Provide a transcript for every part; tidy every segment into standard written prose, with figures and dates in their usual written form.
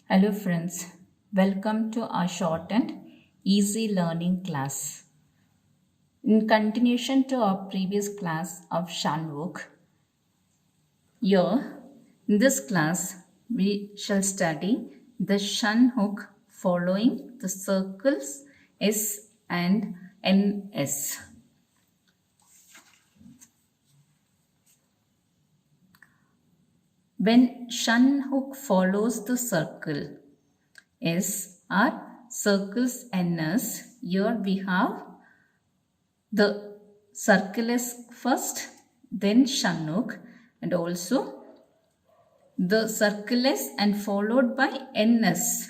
Hello friends, welcome to our short and easy learning class. In continuation to our previous class of Shanwok, here in this class we shall study the Shan hook following the circles S and NS. When Shan hook follows the circle S are circles NS, here we have the circle is first, then Shanuk, and also the circle is and followed by NS.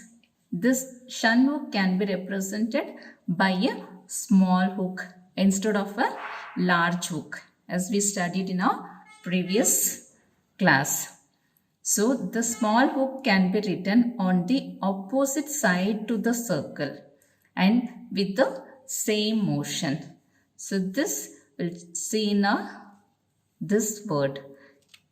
This Shanuk can be represented by a small hook instead of a large hook, as we studied in our previous class. So the small hook can be written on the opposite side to the circle and with the same motion. So this will see in this word.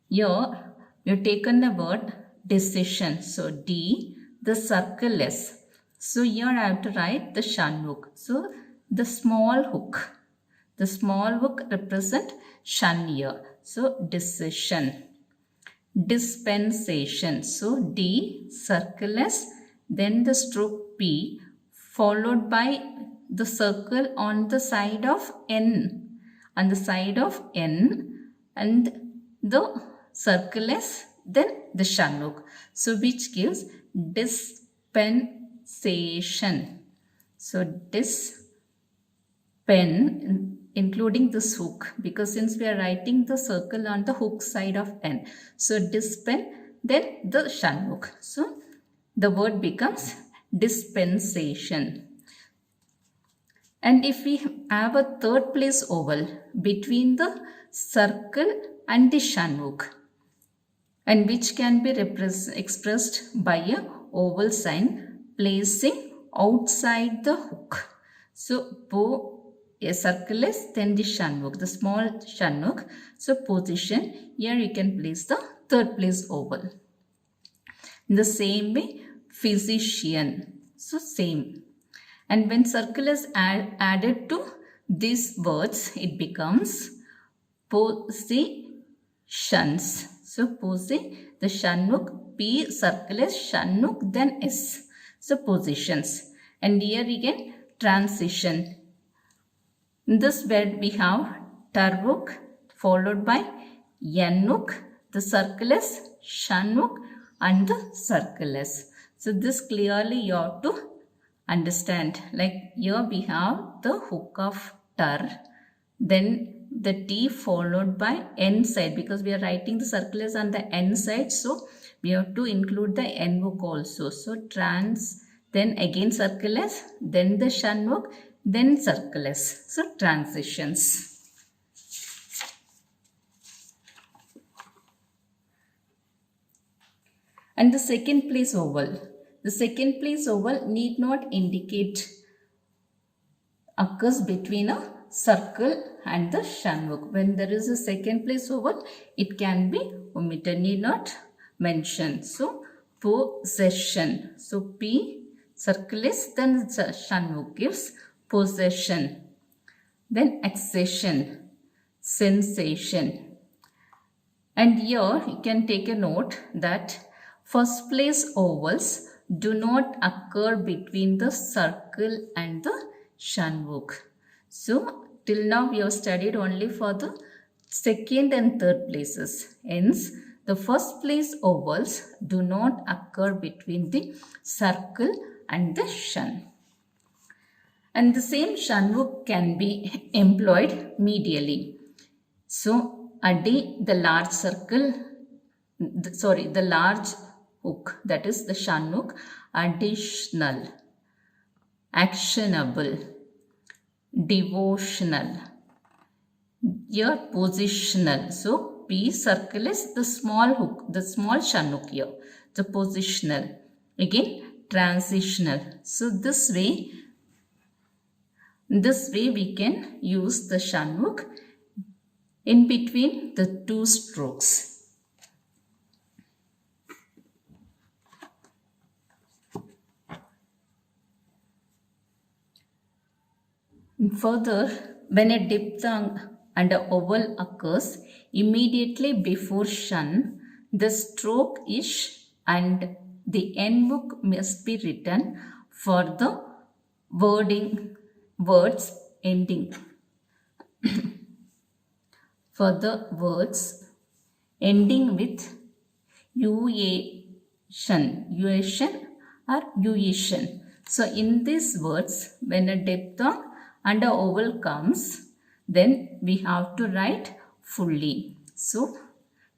Here we have taken the word decision. So D, the circle S. So here I have to write the Shan hook. So the small hook. The small hook represent Shan here. So decision. Dispensation. So D, circle S, then the stroke P, followed by the circle on the side of N, on the side of N, and the circle S, then the Shanuk. So which gives dispensation. So including this hook, because since we are writing the circle on the hook side of N. So dispen, then the Shan hook. So the word becomes dispensation. And if we have a third place oval between the circle and the Shan hook, and which can be expressed by a oval sign placing outside the hook. So a circle is then the Shan hook, the small Shan hook. So position, here you can place the third place oval. In the same way, physician. So same. And when circle is added to these words, it becomes positions. So the Shan hook, P circle is Shan hook, then S. So positions. And here again transition. In this word we have Tarvuk followed by Yanuk. The circle is Shanuk and the circle is. So this clearly you have to understand. Like here we have the hook of Tar, then the T followed by N side, because we are writing the circle is on the N side. So we have to include the N hook also. So trans, then again circle is, then the Shan hook, then circle S. So transitions. And the second place oval. The second place oval need not indicate occurs between a circle and the Shan hook. When there is a second place oval, it can be omitted, need not mention. So possession. So P circle is, then the Shan hook gives possession. Then accession, sensation. And here you can take a note that first place ovals do not occur between the circle and the Shan hook. So till now we have studied only for the second and third places. Hence the first place ovals do not occur between the circle and the Shan. And the same Shan hook can be employed medially. So Adi, the large circle, the large hook, that is the Shan hook, additional, actionable, devotional, here positional. So P circle is the small hook, the small Shan hook here, the positional, again transitional. So this way we can use the Shan hook in between the two strokes. Further, when a diphthong and a vowel occurs immediately before shun, the stroke ish and the end book must be written for the words ending. For the words ending with uation or uation. So in these words, when a diphthong and a vowel comes, then we have to write fully. So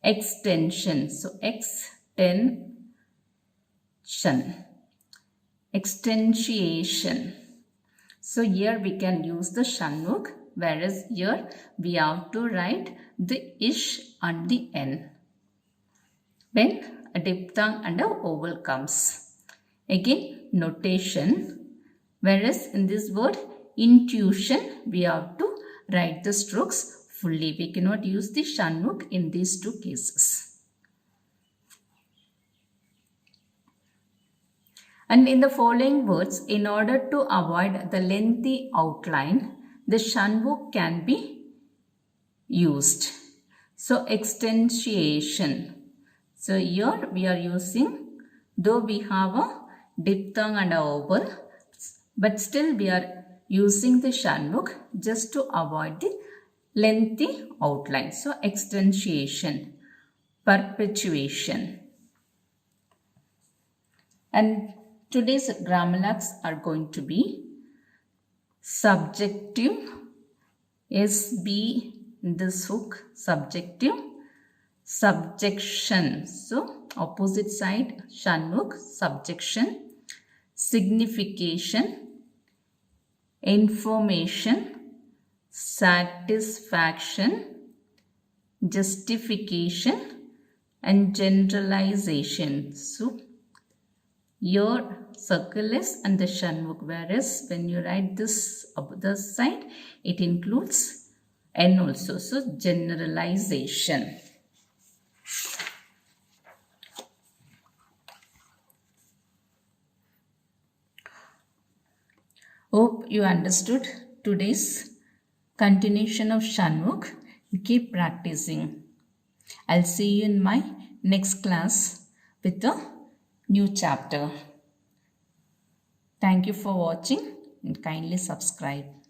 extension. So extension. So here we can use the shanmukh, whereas here we have to write the ish and the n when a diphthong and a vowel comes. Again, notation, whereas in this word intuition, we have to write the strokes fully. We cannot use the shanmukh in these two cases. And in the following words, in order to avoid the lengthy outline, the shanmukh can be used. So extension. So here we are using, though we have a diphthong and a vowel, but still we are using the shanmukh just to avoid the lengthy outline. So extension, perpetuation. And today's grammar lags are going to be subjective, SB this hook, subjective, subjection. So opposite side shanmukh, subjection, signification, information, satisfaction, justification, and generalization. So your circle is and the shanmukh, whereas when you write this other side, it includes n also. So generalization. Hope you understood today's continuation of shanmukh. You keep practicing. I'll see you in my next class with a new chapter. Thank you for watching and kindly subscribe.